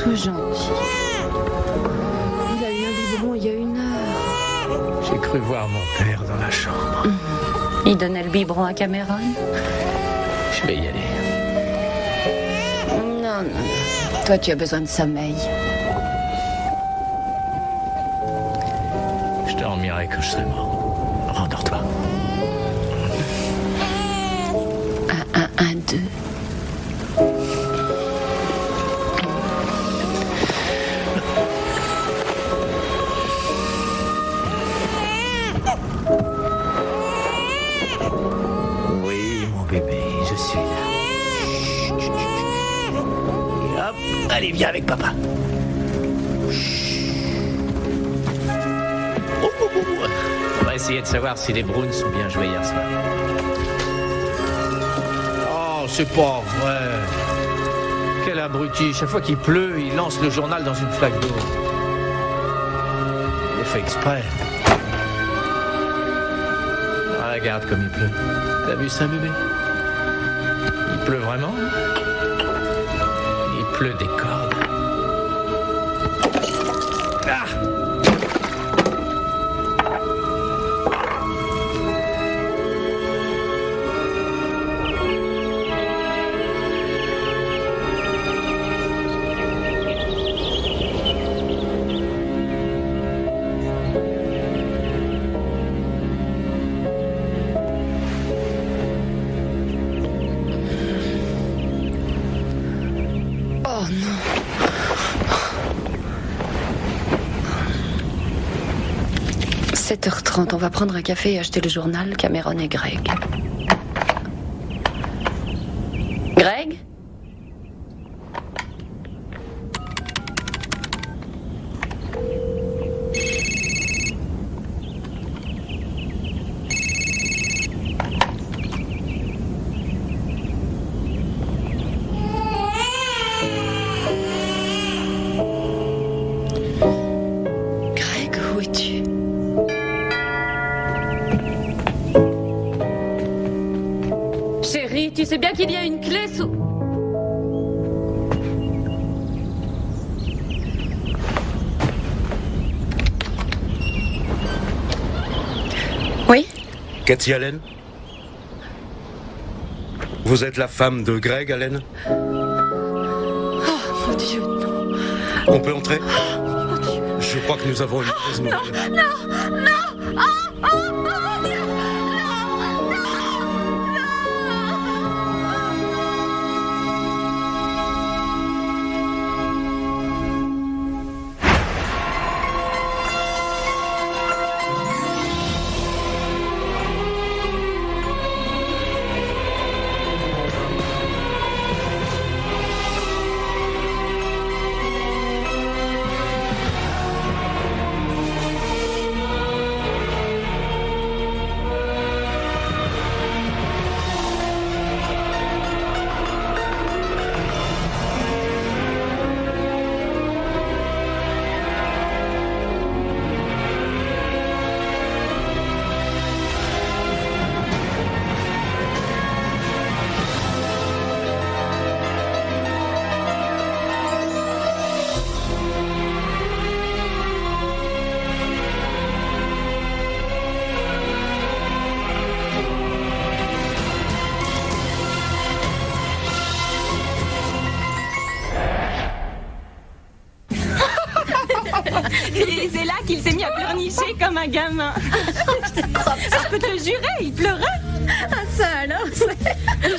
Sois gentil. Il a eu un biberon il y a 1 heure. J'ai cru voir mon père dans la chambre. Il donnait le biberon à Cameron? Je vais y aller. Non, non. Toi, tu as besoin de sommeil. Je dormirai quand je serai mort. Rendors-toi. 1, 2. Oui, mon bébé, je suis là. Chut, chut, chut. Et hop, allez, viens avec papa. Oh, oh, oh. On va essayer de savoir si les Browns sont bien joués hier soir. Oh, c'est pas vrai. Quel abruti. Chaque fois qu'il pleut, il lance le journal dans une flaque d'eau. Il le fait exprès. Regarde comme il pleut. T'as vu ça, bébé? Il pleut vraiment? Il pleut des cordes. Ah! Oh non. 7h30, on va prendre un café et acheter le journal Cameron et Greg. Greg? Greg, où es-tu? Chérie, tu sais bien qu'il y a une clé sous... Oui? Cathy Allen? Vous êtes la femme de Greg Allen? Oh, mon Dieu, non. On peut entrer? Mon Dieu. Je crois que nous avons une prise. Non, non, non. Oh, oh, mon Dieu. Et c'est là qu'il s'est mis à pleurnicher comme un gamin. Je peux te le jurer, il pleurait. Ah, ça alors,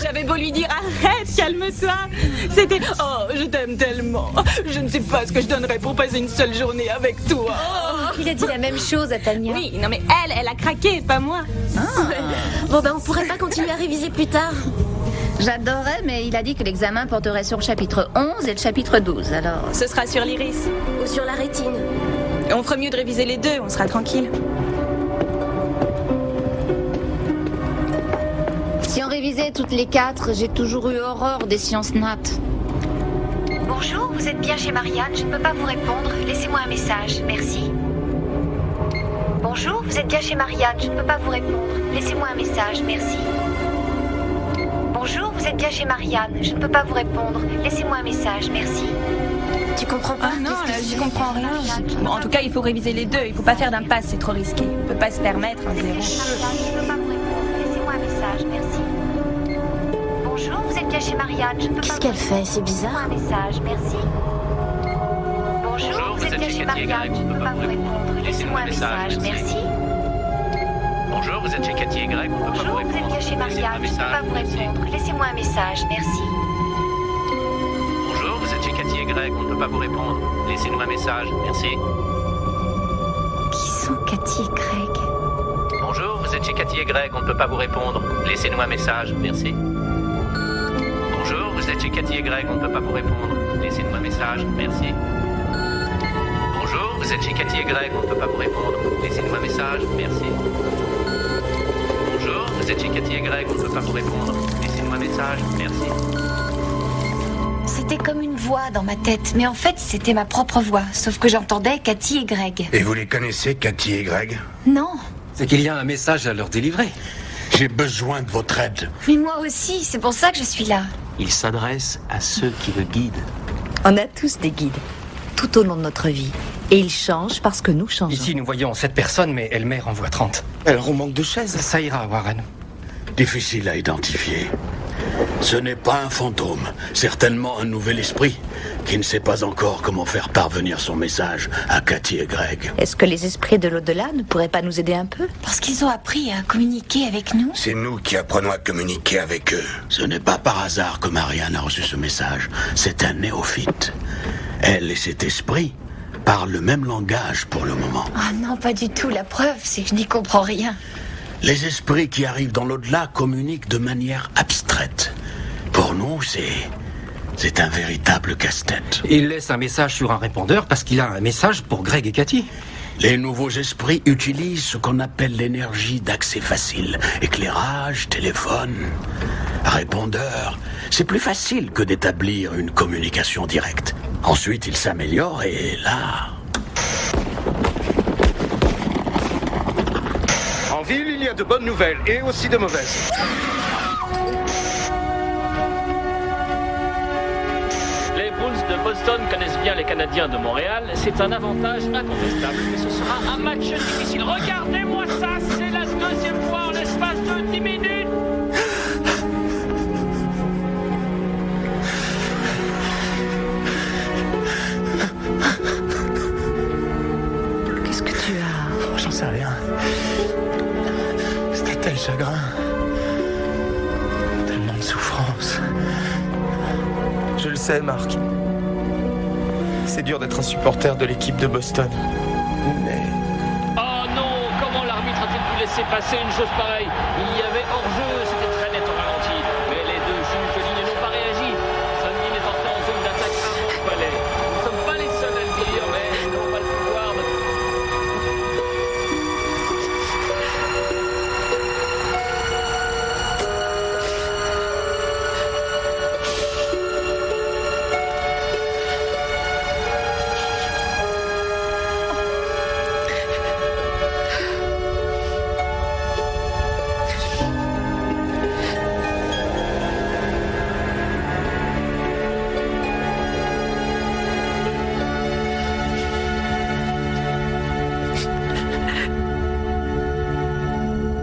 J'avais beau lui dire arrête, calme-toi. C'était oh, je t'aime tellement. Je ne sais pas ce que je donnerais pour passer une seule journée avec toi. Il a dit la même chose à Tania. Oui, non mais elle a craqué, pas moi. Bon ben on pourrait pas continuer à réviser plus tard. J'adorais, mais il a dit que l'examen porterait sur le chapitre 11 et le chapitre 12, alors... Ce sera sur l'iris. Ou sur la rétine. On ferait mieux de réviser les deux, on sera tranquille. Si on révisait toutes les 4, j'ai toujours eu horreur des sciences nat. Bonjour, vous êtes bien chez Marianne, je ne peux pas vous répondre. Laissez-moi un message, merci. Bonjour, vous êtes bien chez Marianne, je ne peux pas vous répondre. Laissez-moi un message, merci. Bonjour, vous êtes bien chez Marianne, je ne peux pas vous répondre. Laissez-moi un message, merci. Tu comprends pas? Ah non, Qu'est-ce là, que j'y c'est? comprends rien. Bon, en tout cas, il faut réviser les deux. Il faut pas faire d'impasse, c'est trop risqué. On peut pas se permettre un zéro. Marianne, je ne peux pas vous répondre. Laissez-moi un message, merci. Bonjour, vous êtes bien chez Marianne, je ne peux pas Qu'est-ce vous qu'elle répondre. fait? C'est Laissez-moi bizarre. un message, merci. Bonjour, vous êtes bien chez Marianne, je ne peux pas vous répondre. Laissez-moi un message, merci. Bonjour, vous êtes chez Cathy et Greg, on peut pas vous Bonjour, vous êtes répondre. bien chez Marianne, je ne peux pas vous répondre. Laissez-moi un message, merci. Bonjour, vous êtes chez Cathy et Greg, on ne peut pas vous répondre. Laissez-nous un message, merci. Qui sont Cathy et Greg? Bonjour, vous êtes chez Cathy et Greg, on ne peut pas vous répondre. Laissez-nous un message, merci. Bonjour, vous êtes chez Cathy et Greg, on ne peut pas vous répondre. Laissez-nous un message, merci. Bonjour, vous êtes chez Cathy et Greg, on ne peut pas vous répondre. Laissez-nous un message, merci. Bonjour, vous êtes chez Cathy et Greg, on ne peut pas vous répondre. Laissez-nous un message, merci. C'était comme une voix dans ma tête, mais en fait c'était ma propre voix, sauf que j'entendais Cathy et Greg. Et vous les connaissez, Cathy et Greg? Non, C'est qu'il y a un message à leur délivrer. J'ai besoin de votre aide. mais moi aussi, c'est pour ça que je suis là. Il s'adresse à ceux qui le guident. On a tous des guides, tout au long de notre vie. Et ils changent parce que nous changeons. Ici, nous voyons 7 personnes, mais Elmer en voit 30. Alors on manque de chaises. Ça ira, Warren. Difficile à identifier. Ce n'est pas un fantôme, certainement un nouvel esprit qui ne sait pas encore comment faire parvenir son message à Cathy et Greg. Est-ce que les esprits de l'au-delà ne pourraient pas nous aider un peu? Parce qu'ils ont appris à communiquer avec nous. C'est nous qui apprenons à communiquer avec eux. Ce n'est pas par hasard que Marianne a reçu ce message. C'est un néophyte. Elle et cet esprit parlent le même langage pour le moment. Ah non, pas du tout, la preuve c'est que je n'y comprends rien. Les esprits qui arrivent dans l'au-delà communiquent de manière abstraite. Pour nous, c'est un véritable casse-tête. Il laisse un message sur un répondeur parce qu'il a un message pour Greg et Cathy. Les nouveaux esprits utilisent ce qu'on appelle l'énergie d'accès facile. Éclairage, téléphone, répondeur. C'est plus facile que d'établir une communication directe. Ensuite, ils s'améliorent et là... En ville, il y a de bonnes nouvelles et aussi de mauvaises. Les Bulls de Boston connaissent bien les Canadiens de Montréal. C'est un avantage incontestable, mais ce sera un match difficile. Regardez-moi ça, c'est la deuxième fois en l'espace de 10 minutes. Qu'est-ce que tu as? J'en sais rien. C'était tel chagrin. Tellement de souffrance. Je le sais, Marc. C'est dur d'être un supporter de l'équipe de Boston. Mais... Oh non, comment l'arbitre a-t-il pu laisser passer une chose pareille? Il y avait hors-jeu, c'était très net au ralenti. Mais les deux juges de ligne n'ont pas réagi. Sundin est entré en zone d'attaque à Montpellier. Nous ne sommes pas les seuls à le dire, mais nous n'avons pas le pouvoir de...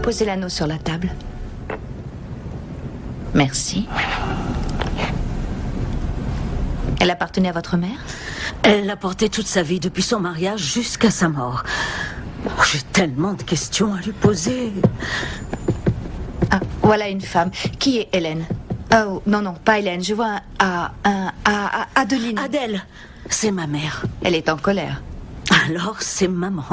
Posez l'anneau sur la table. Merci. Elle appartenait à votre mère? Elle l'a porté toute sa vie, depuis son mariage jusqu'à sa mort. Oh, j'ai tellement de questions à lui poser. Ah, voilà une femme. Qui est Hélène? Oh, non, non, pas Hélène. Je vois Adeline. Adèle, c'est ma mère. Elle est en colère. Alors, c'est maman.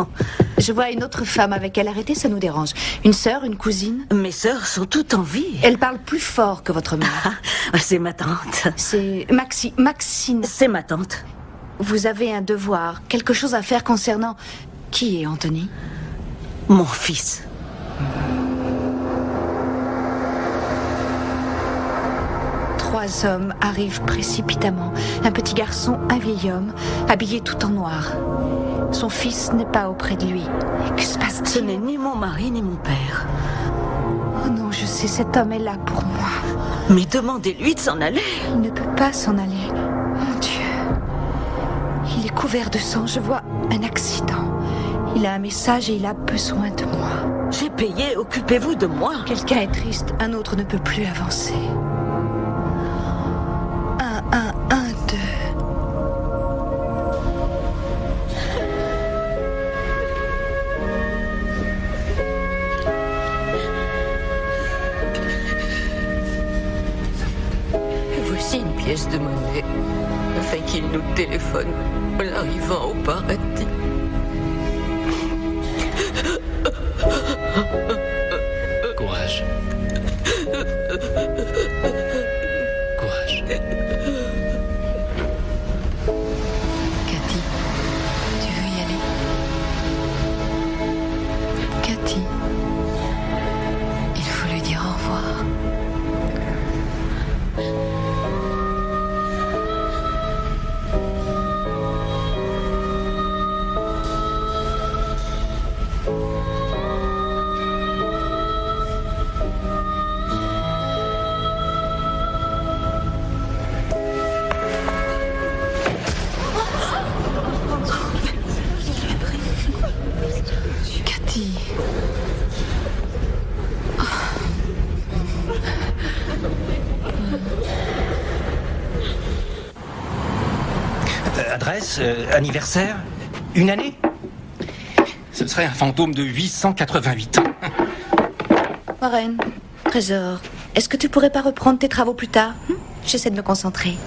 Je vois une autre femme avec elle. Arrêtez, ça nous dérange. Une sœur, une cousine? Mes sœurs sont toutes en vie. Elle parle plus fort que votre mère. C'est ma tante. C'est Maxine. C'est ma tante. Vous avez un devoir, quelque chose à faire concernant... Qui est Anthony? Mon fils. Trois hommes arrivent précipitamment. Un petit garçon, un vieil homme, habillé tout en noir. Son fils n'est pas auprès de lui. Que se passe-t-il? Ce n'est ni mon mari ni mon père. Oh non, je sais, cet homme est là pour moi. Mais demandez-lui de s'en aller. Il ne peut pas s'en aller. Mon Dieu. Il est couvert de sang, je vois un accident. Il a un message et il a besoin de moi. J'ai payé, occupez-vous de moi. Quelqu'un est triste, un autre ne peut plus avancer. 2. Voici une pièce de monnaie, afin qu'il nous téléphone en arrivant au paradis. Courage. Courage. Cathy, tu veux y aller? Cathy, il faut lui dire au revoir. Cathy. Adresse, anniversaire, une année? Ce serait un fantôme de 888 ans. Warren, Trésor, est-ce que tu pourrais pas reprendre tes travaux plus tard? J'essaie de me concentrer.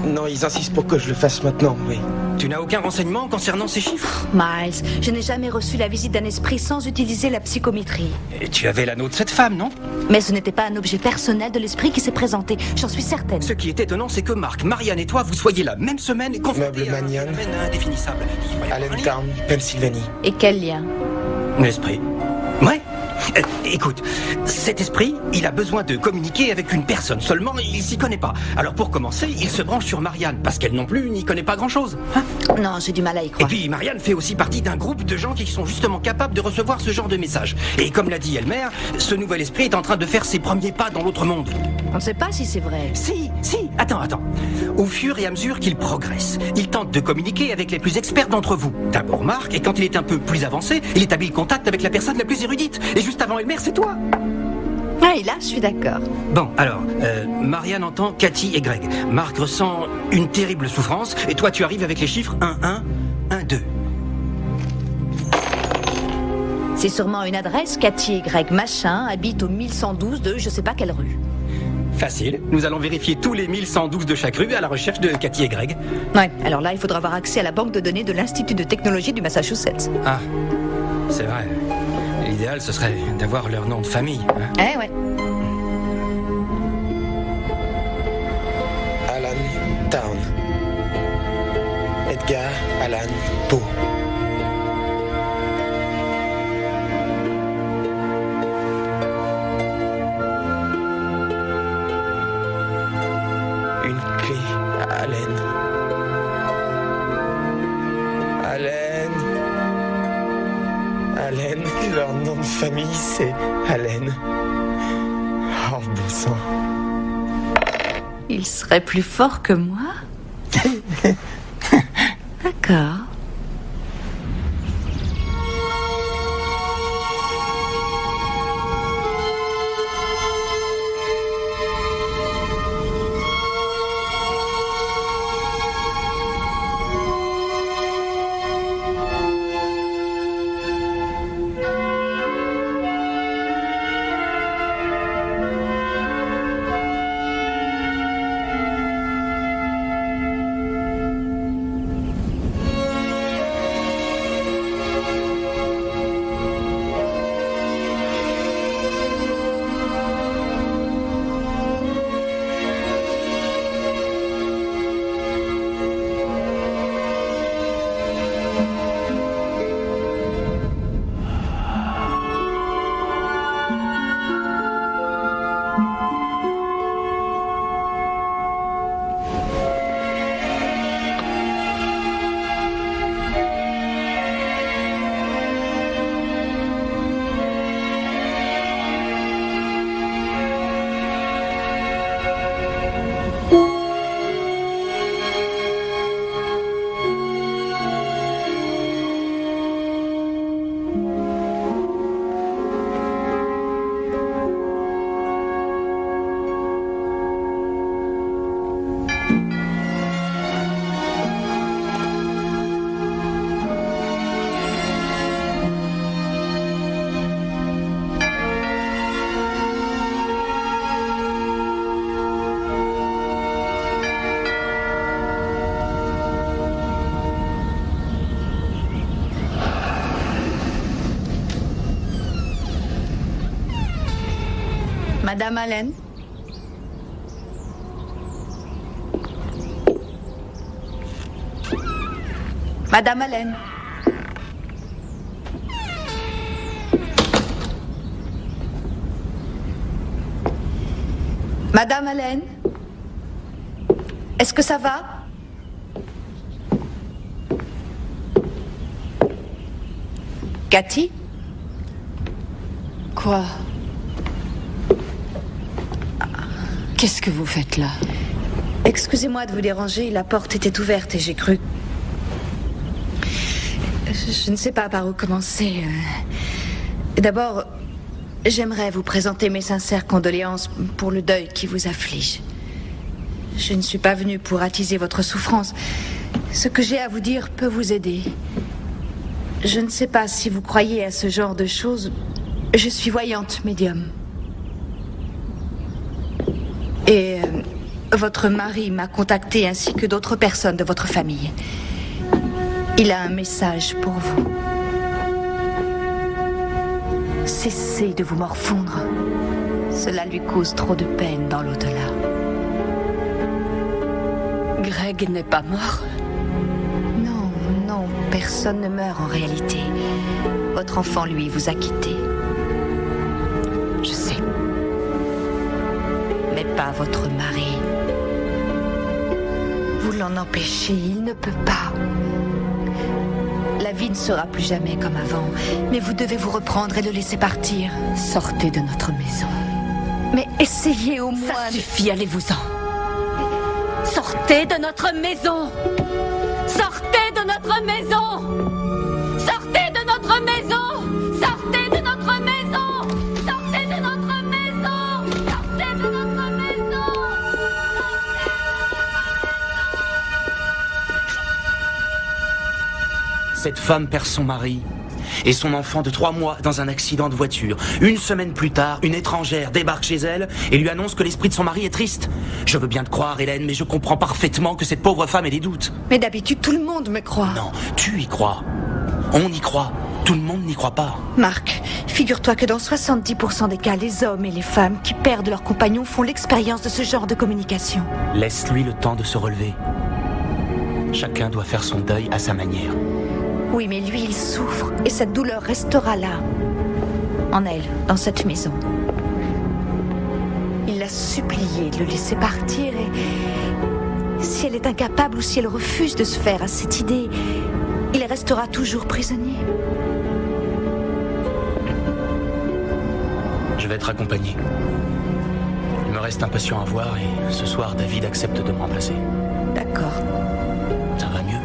Non, ils insistent pour que je le fasse maintenant, oui. Tu n'as aucun renseignement concernant ces chiffres? Miles, je n'ai jamais reçu la visite d'un esprit sans utiliser la psychométrie. Et tu avais l'anneau de cette femme, non? Mais ce n'était pas un objet personnel de l'esprit qui s'est présenté, j'en suis certaine. Ce qui est étonnant, c'est que Marc, Marianne et toi, vous soyez la même semaine confrontés à un Manian. phénomène indéfinissable. Allentown, Pennsylvanie. Et quel lien? L'esprit. Ouais. Écoute, cet esprit, il a besoin de communiquer avec une personne. Seulement, il s'y connaît pas. Alors pour commencer, il se branche sur Marianne, parce qu'elle non plus n'y connaît pas grand-chose. Hein? Non, j'ai du mal à y croire. Et puis Marianne fait aussi partie d'un groupe de gens qui sont justement capables de recevoir ce genre de messages. Et comme l'a dit Elmer, ce nouvel esprit est en train de faire ses premiers pas dans l'autre monde. On ne sait pas si c'est vrai. Si, attends. Au fur et à mesure qu'il progresse, il tente de communiquer avec les plus experts d'entre vous. D'abord Marc, et quand il est un peu plus avancé, il établit le contact avec la personne la plus érudite. Et juste avant Elmer, c'est toi. Ah, et là, je suis d'accord. Bon, alors, Marianne entend Cathy et Greg. Marc ressent une terrible souffrance, et toi tu arrives avec les chiffres 1-1, 1-2. C'est sûrement une adresse, Cathy et Greg machin habitent au 1112 de je sais pas quelle rue. Facile, nous allons vérifier tous les 1112 de chaque rue à la recherche de Cathy et Greg. Ouais, alors là, il faudra avoir accès à la banque de données de l'Institut de technologie du Massachusetts. Ah, c'est vrai. L'idéal, ce serait d'avoir leur nom de famille. Hein. Eh ouais. Allentown. Edgar Allan Poe. Une clé à Allen. Allen, leur nom de famille c'est Allen. Oh bon sang. Il serait plus fort que moi? D'accord. Madame Allen? Madame Allen? Madame Allen? Est-ce que ça va? Cathy? Quoi? Qu'est-ce que vous faites là? Excusez-moi de vous déranger, la porte était ouverte et j'ai cru... Je ne sais pas par où commencer. D'abord, j'aimerais vous présenter mes sincères condoléances pour le deuil qui vous afflige. Je ne suis pas venue pour attiser votre souffrance. Ce que j'ai à vous dire peut vous aider. Je ne sais pas si vous croyez à ce genre de choses. Je suis voyante médium. Et votre mari m'a contacté ainsi que d'autres personnes de votre famille. Il a un message pour vous. Cessez de vous morfondre. Cela lui cause trop de peine dans l'au-delà. Greg n'est pas mort? Non, personne ne meurt en réalité. Votre enfant, lui, vous a quitté. Je sais. Mais pas votre mari. Vous l'en empêchez, il ne peut pas. La vie ne sera plus jamais comme avant, mais vous devez vous reprendre et le laisser partir. Sortez de notre maison. Mais essayez au moins... Ça suffit, allez-vous-en. Sortez de notre maison! Sortez de notre maison! Sortez de notre maison! Sortez de notre maison! Sortez de notre maison! Sortez de notre maison! Cette femme perd son mari et son enfant de 3 mois dans un accident de voiture. Une semaine plus tard, une étrangère débarque chez elle et lui annonce que l'esprit de son mari est triste. Je veux bien te croire, Hélène, mais je comprends parfaitement que cette pauvre femme ait des doutes. Mais d'habitude, tout le monde me croit. Non, tu y crois. On y croit. Tout le monde n'y croit pas. Marc, figure-toi que dans 70% des cas, les hommes et les femmes qui perdent leurs compagnons font l'expérience de ce genre de communication. Laisse-lui le temps de se relever. Chacun doit faire son deuil à sa manière. Oui, mais lui, il souffre, et cette douleur restera là, en elle, dans cette maison. Il l'a supplié de le laisser partir, et si elle est incapable ou si elle refuse de se faire à cette idée, il restera toujours prisonnier. Je vais être accompagné. Il me reste un patient à voir, et ce soir, David accepte de me remplacer. D'accord. Ça va mieux?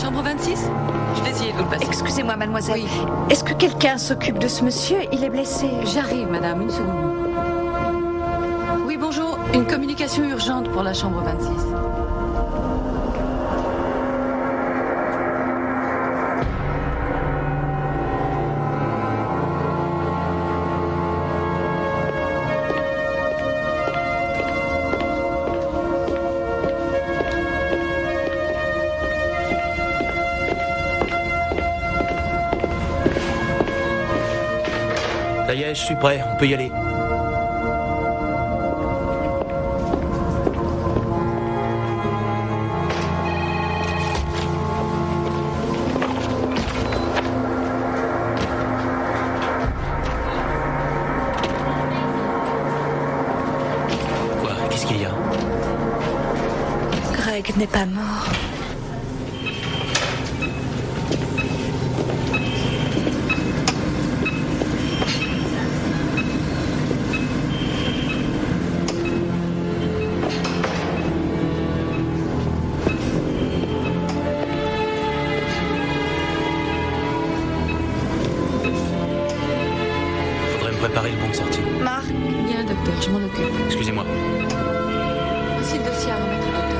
Chambre 26? Je vais essayer de vous le passer. Excusez-moi, mademoiselle. Oui. Est-ce que quelqu'un s'occupe de ce monsieur? Il est blessé. J'arrive, madame, une seconde. Oui, bonjour. Une communication urgente pour la chambre 26. Ça y est, je suis prêt, on peut y aller. Quoi? Qu'est-ce qu'il y a? Greg n'est pas mort. Préparer le bon de sortie. Marc? Bien, docteur, je m'en occupe. Excusez-moi. Voici le dossier à remettre au docteur.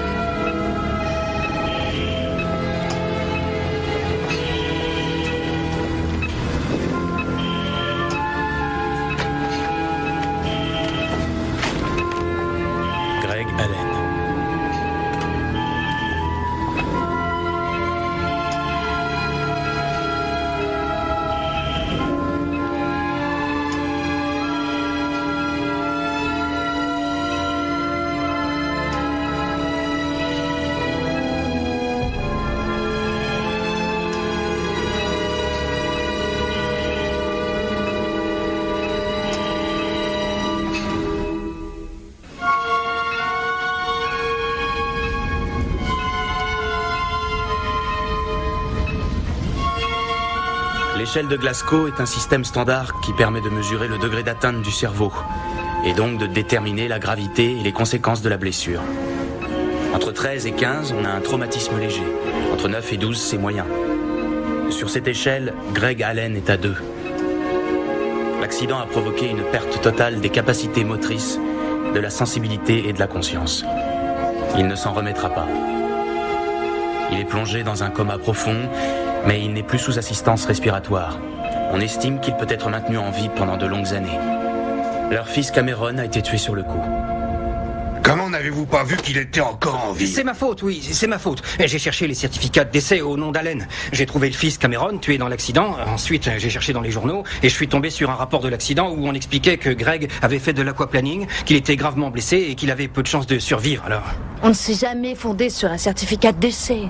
L'échelle de Glasgow est un système standard qui permet de mesurer le degré d'atteinte du cerveau et donc de déterminer la gravité et les conséquences de la blessure. Entre 13 et 15, on a un traumatisme léger. Entre 9 et 12, c'est moyen. Sur cette échelle, Greg Allen est à 2. L'accident a provoqué une perte totale des capacités motrices, de la sensibilité et de la conscience. Il ne s'en remettra pas. Il est plongé dans un coma profond, mais il n'est plus sous assistance respiratoire. On estime qu'il peut être maintenu en vie pendant de longues années. Leur fils Cameron a été tué sur le coup. Comment n'avez-vous pas vu qu'il était encore en vie? C'est ma faute, oui, c'est ma faute. J'ai cherché les certificats de décès au nom d'Allen. J'ai trouvé le fils Cameron tué dans l'accident. Ensuite, j'ai cherché dans les journaux et je suis tombé sur un rapport de l'accident où on expliquait que Greg avait fait de l'aquaplaning, qu'il était gravement blessé et qu'il avait peu de chances de survivre, alors... On ne s'est jamais fondé sur un certificat de décès.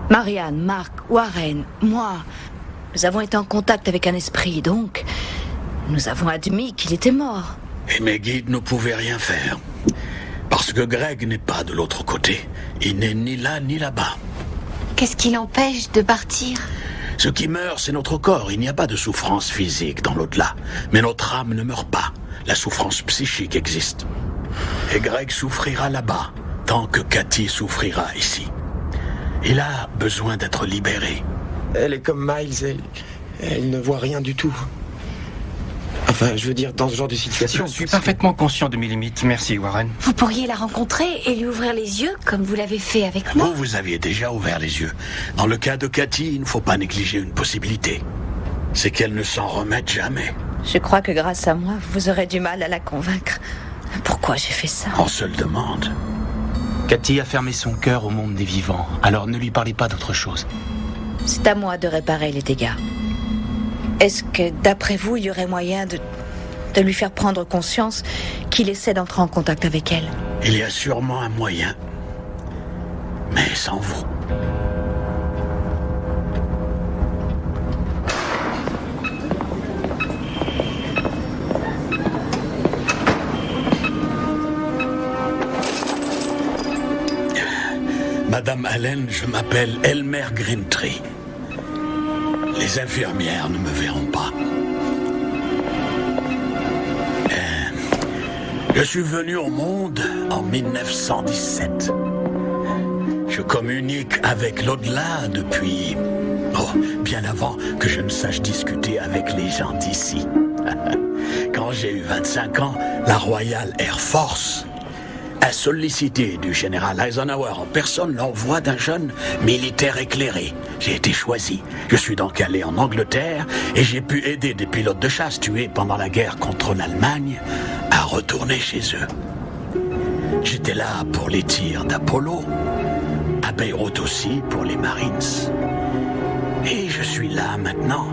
Marianne, Mark, Warren, moi, nous avons été en contact avec un esprit, donc nous avons admis qu'il était mort. Et mes guides ne pouvaient rien faire. Parce que Greg n'est pas de l'autre côté. Il n'est ni là ni là-bas. Qu'est-ce qui l'empêche de partir? Ce qui meurt, c'est notre corps. Il n'y a pas de souffrance physique dans l'au-delà. Mais notre âme ne meurt pas. La souffrance psychique existe. Et Greg souffrira là-bas, tant que Cathy souffrira ici. Il a besoin d'être libéré. Elle est comme Miles, elle ne voit rien du tout. Enfin, je veux dire, dans ce genre de situation... Je suis parfaitement conscient de mes limites. Merci, Warren. Vous pourriez la rencontrer et lui ouvrir les yeux, comme vous l'avez fait avec moi. Vous aviez déjà ouvert les yeux. Dans le cas de Cathy, il ne faut pas négliger une possibilité. C'est qu'elle ne s'en remette jamais. Je crois que grâce à moi, vous aurez du mal à la convaincre. Pourquoi j'ai fait ça? On se le demande. Cathy a fermé son cœur au monde des vivants, alors ne lui parlez pas d'autre chose. C'est à moi de réparer les dégâts. Est-ce que, d'après vous, il y aurait moyen de lui faire prendre conscience qu'il essaie d'entrer en contact avec elle? Il y a sûrement un moyen. Mais sans vous. Madame Allen, je m'appelle Elmer Greentree. Les infirmières ne me verront pas. Je suis venu au monde en 1917. Je communique avec l'au-delà depuis... bien avant que je ne sache discuter avec les gens d'ici. Quand j'ai eu 25 ans, la Royal Air Force a sollicité du général Eisenhower en personne l'envoi d'un jeune militaire éclairé. J'ai été choisi. Je suis donc allé en Angleterre et j'ai pu aider des pilotes de chasse tués pendant la guerre contre l'Allemagne à retourner chez eux. J'étais là pour les tirs d'Apollo, à Beyrouth aussi pour les Marines. Et je suis là maintenant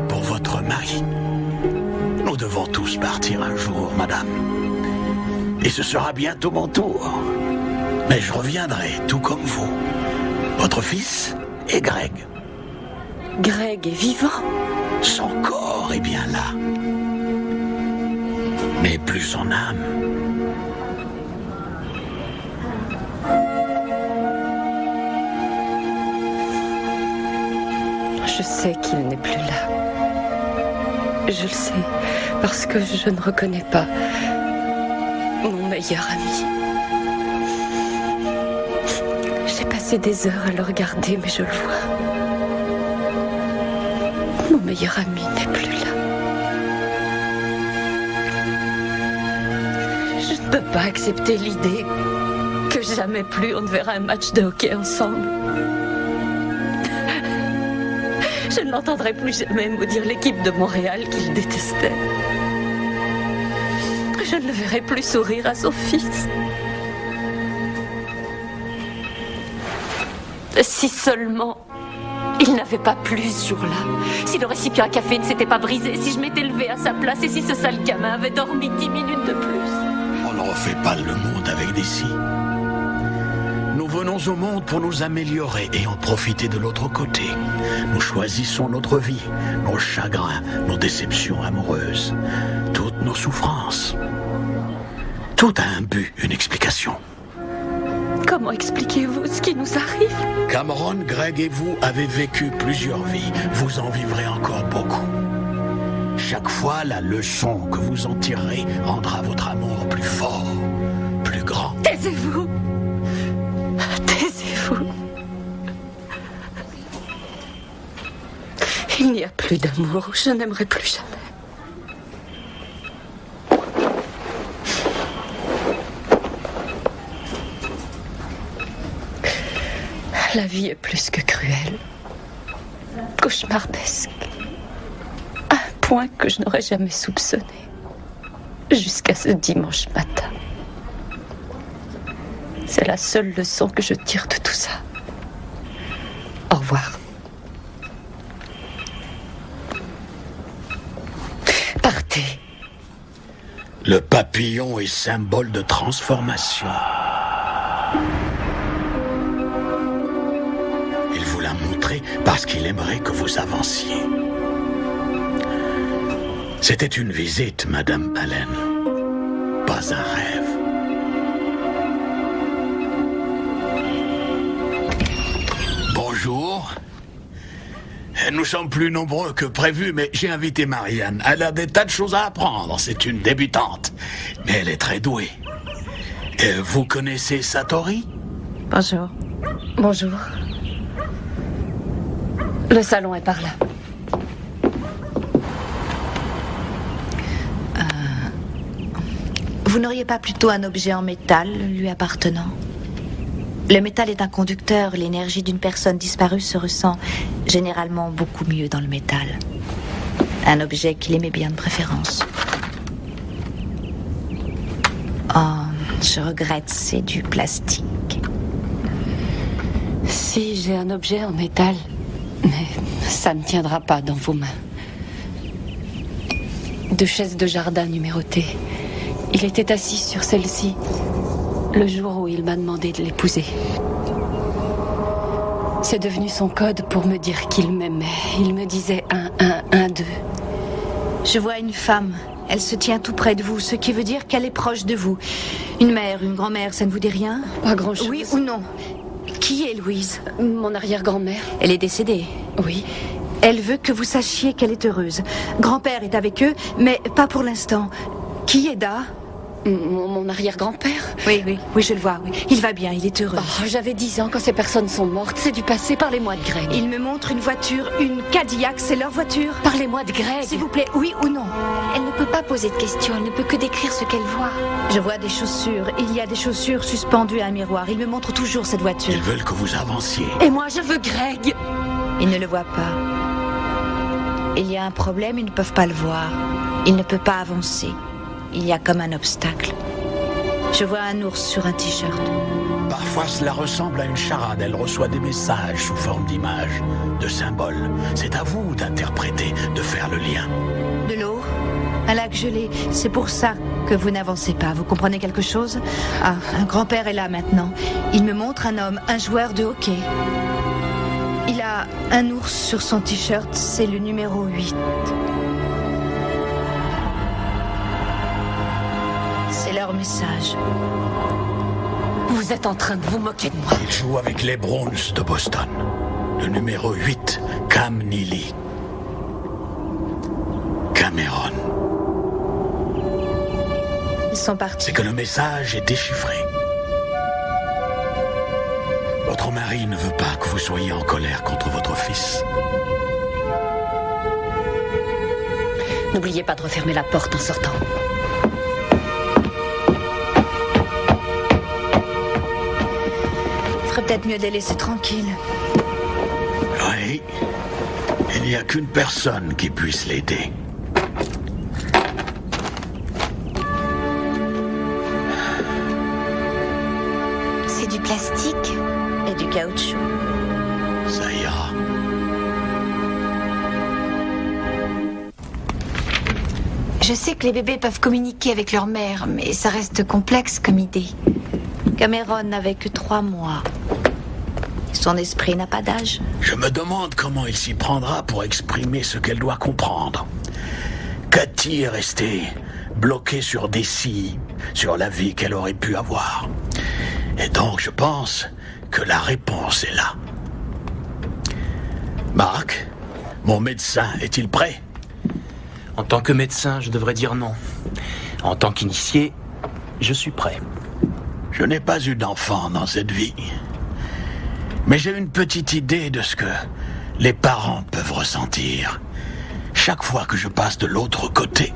pour votre mari. Nous devons tous partir un jour, madame. Et ce sera bientôt mon tour. Mais je reviendrai, tout comme vous. Votre fils est Greg. Greg est vivant? Son corps est bien là. Mais plus son âme. Je sais qu'il n'est plus là. Je le sais, parce que je ne reconnais pas mon meilleur ami. J'ai passé des heures à le regarder, mais je le vois. Mon meilleur ami n'est plus là. Je ne peux pas accepter l'idée que jamais plus on ne verra un match de hockey ensemble. Je ne l'entendrai plus jamais maudire l'équipe de Montréal qu'il détestait. Je ne le verrai plus sourire à son fils. Si seulement il n'avait pas plu ce jour-là, si le récipient à café ne s'était pas brisé, si je m'étais levée à sa place et si ce sale gamin avait dormi 10 minutes de plus. On ne refait pas le monde avec des si. Nous venons au monde pour nous améliorer et en profiter de l'autre côté. Nous choisissons notre vie, nos chagrins, nos déceptions amoureuses, toutes nos souffrances. Tout a un but, une explication. Comment expliquez-vous ce qui nous arrive? Cameron, Greg et vous avez vécu plusieurs vies. Vous en vivrez encore beaucoup. Chaque fois, la leçon que vous en tirerez rendra votre amour plus fort, plus grand. Taisez-vous! Taisez-vous! Il n'y a plus d'amour. Je n'aimerai plus jamais. La vie est plus que cruelle. Cauchemardesque. À un point que je n'aurais jamais soupçonné. Jusqu'à ce dimanche matin. C'est la seule leçon que je tire de tout ça. Au revoir. Partez. Le papillon est symbole de transformation. Il vous l'a montré parce qu'il aimerait que vous avanciez. C'était une visite, Madame Baleine. Pas un rêve. Bonjour. Nous sommes plus nombreux que prévu, mais j'ai invité Marianne. Elle a des tas de choses à apprendre. C'est une débutante, mais elle est très douée. Vous connaissez Satori? Bonjour. Bonjour. Le salon est par là. Vous n'auriez pas plutôt un objet en métal lui appartenant? Le métal est un conducteur. L'énergie d'une personne disparue se ressent généralement beaucoup mieux dans le métal. Un objet qu'il aimait bien de préférence. Oh, je regrette, c'est du plastique. Si j'ai un objet en métal, mais ça ne tiendra pas dans vos mains. Deux chaises de jardin numérotées. Il était assis sur celle-ci le jour où il m'a demandé de l'épouser. C'est devenu son code pour me dire qu'il m'aimait. Il me disait 1, 1, 1, 2. Je vois une femme. Elle se tient tout près de vous, ce qui veut dire qu'elle est proche de vous. Une mère, une grand-mère, ça ne vous dit rien? Pas grand-chose. Oui ou non? Qui est Louise? Mon arrière-grand-mère. Elle est décédée? Oui. Elle veut que vous sachiez qu'elle est heureuse. Grand-père est avec eux, mais pas pour l'instant. Qui est Da? Mon arrière-grand-père? Oui, je le vois, oui. Il va bien, il est heureux. Oh, j'avais 10 ans quand ces personnes sont mortes. C'est du passé, parlez-moi de Greg. Il me montre une voiture, une Cadillac, c'est leur voiture. Parlez-moi de Greg. S'il vous plaît, oui ou non? Elle ne peut pas poser de questions, elle ne peut que décrire ce qu'elle voit. Je vois des chaussures. Il y a des chaussures suspendues à un miroir. Il me montre toujours cette voiture. Ils veulent que vous avanciez. Et moi, je veux Greg. Ils ne le voient pas. Il y a un problème, ils ne peuvent pas le voir. Il ne peut pas avancer. Il y a comme un obstacle. Je vois un ours sur un t-shirt. Parfois, cela ressemble à une charade. Elle reçoit des messages sous forme d'images, de symboles. C'est à vous d'interpréter, de faire le lien. De l'eau, un lac gelé. C'est pour ça que vous n'avancez pas. Vous comprenez quelque chose? Ah, un grand-père est là maintenant. Il me montre un homme, un joueur de hockey. Il a un ours sur son t-shirt. C'est le numéro 8. C'est leur message. Vous êtes en train de vous moquer de moi. Il joue avec les Browns de Boston. Le numéro 8, Cam Neely. Cameron. Ils sont partis. C'est que le message est déchiffré. Votre mari ne veut pas que vous soyez en colère contre votre fils. N'oubliez pas de refermer la porte en sortant. Il ferait peut-être mieux de les laisser tranquilles. Oui. Il n'y a qu'une personne qui puisse l'aider. C'est du plastique et du caoutchouc. Ça ira. Je sais que les bébés peuvent communiquer avec leur mère, mais ça reste complexe comme idée. Cameron n'avait que 3 mois. Son esprit n'a pas d'âge. Je me demande comment il s'y prendra pour exprimer ce qu'elle doit comprendre. Cathy est restée bloquée sur des scies, sur la vie qu'elle aurait pu avoir. Et donc je pense que la réponse est là. Marc, mon médecin est-il prêt? En tant que médecin, je devrais dire non. En tant qu'initié, je suis prêt. Je n'ai pas eu d'enfant dans cette vie. Mais j'ai une petite idée de ce que les parents peuvent ressentir chaque fois que je passe de l'autre côté.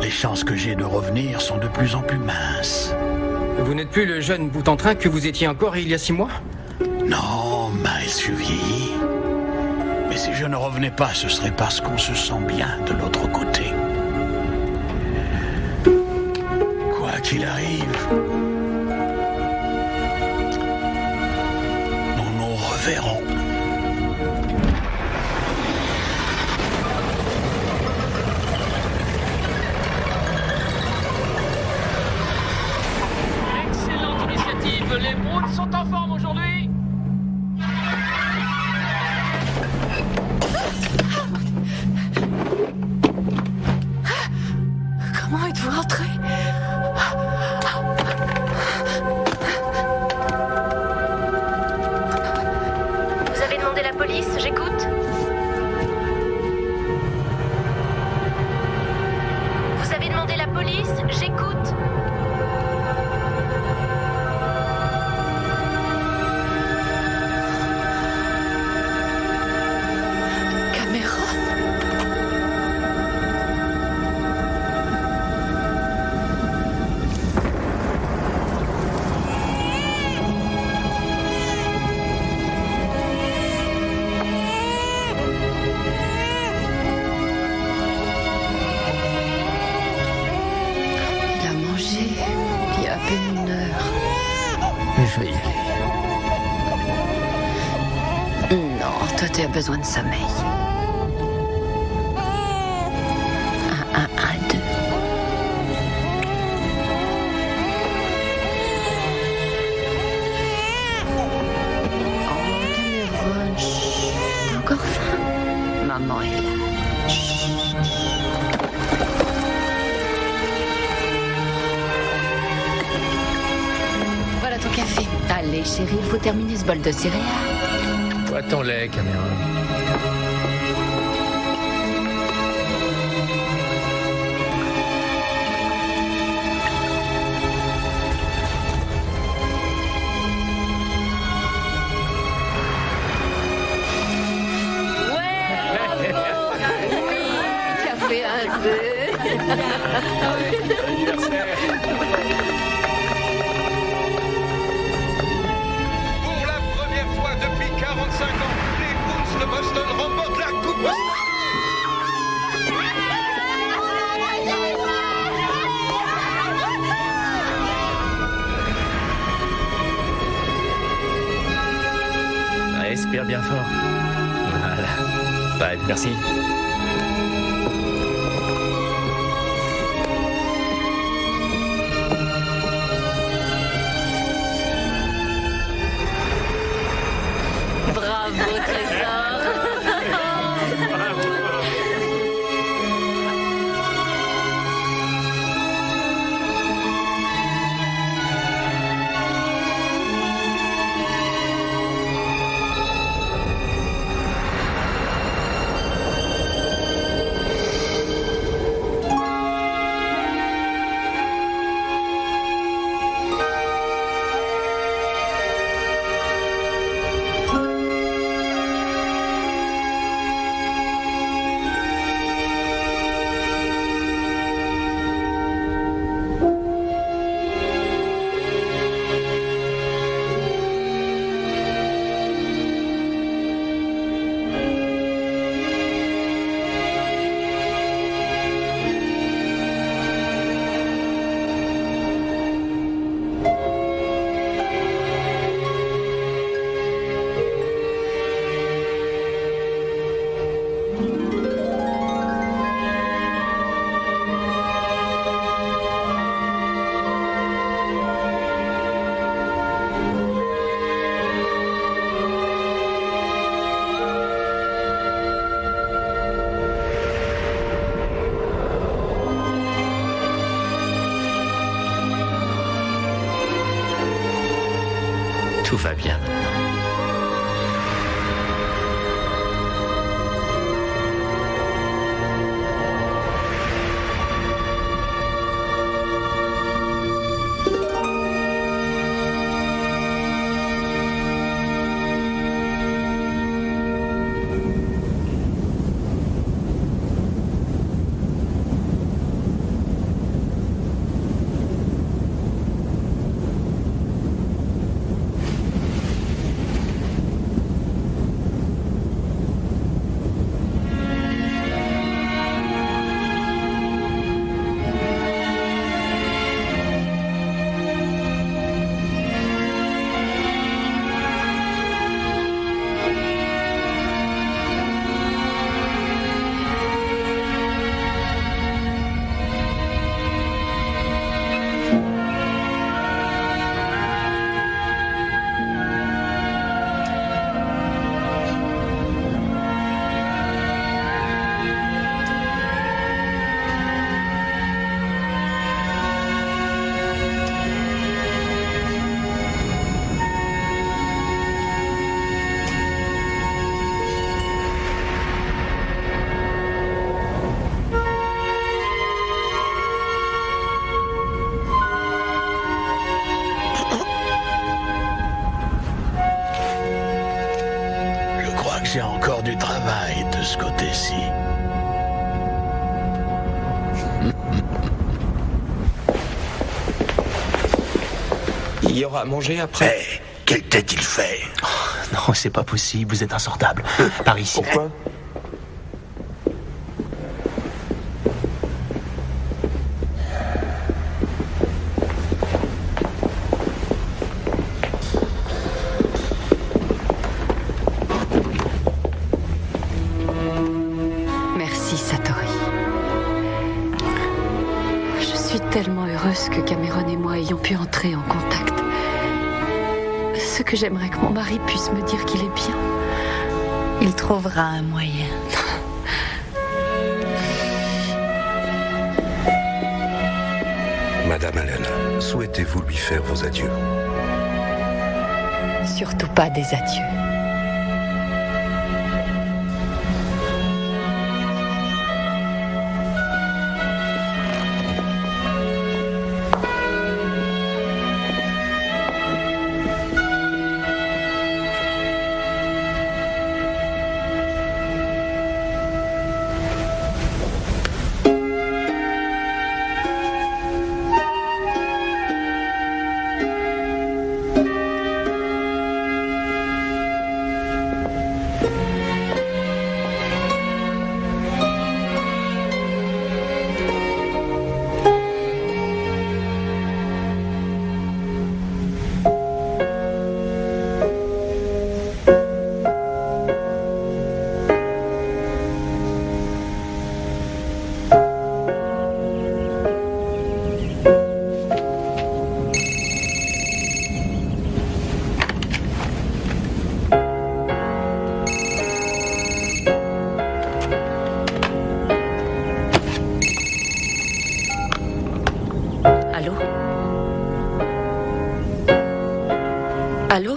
Les chances que j'ai de revenir sont de plus en plus minces. Vous n'êtes plus le jeune bout en train que vous étiez encore il y a 6 mois? Non, Miles, je vieillis. Mais si je ne revenais pas, ce serait parce qu'on se sent bien de l'autre côté. Quoi qu'il arrive, nous nous reverrons. Excellente initiative. Les Browns sont en forme aujourd'hui. Comment êtes-vous entré? Vous avez demandé la police, j'écoute. Vous avez demandé la police, j'écoute. Il a mangé il y a à peine 1 heure. Je vais y aller. Non, toi tu as besoin de sommeil. 1, 1, 1, 2. Oh, Cameron, chut. T'as encore faim? Maman est là. Chut. Voilà ton café. Allez, chérie, il faut terminer ce bol de céréales. Bois ton lait, Cameron. Café un Pour la première fois depuis 45 ans, les Bruins de Boston remportent la Coupe Boston. Respire bien fort. Voilà. Ouais, merci. Bravo, Trésor. Tout va bien maintenant. J'ai encore du travail de ce côté-ci. Il y aura à manger après. Hé, quelle tête il fait? Non, c'est pas possible, vous êtes insortable. Par ici. Pourquoi? Merci, Satori. Je suis tellement heureuse que Cameron et moi ayons pu entrer en contact. Ce que j'aimerais que mon mari puisse me dire qu'il est bien. Il trouvera un moyen. Madame Allen, souhaitez-vous lui faire vos adieux? Surtout pas des adieux. Allô?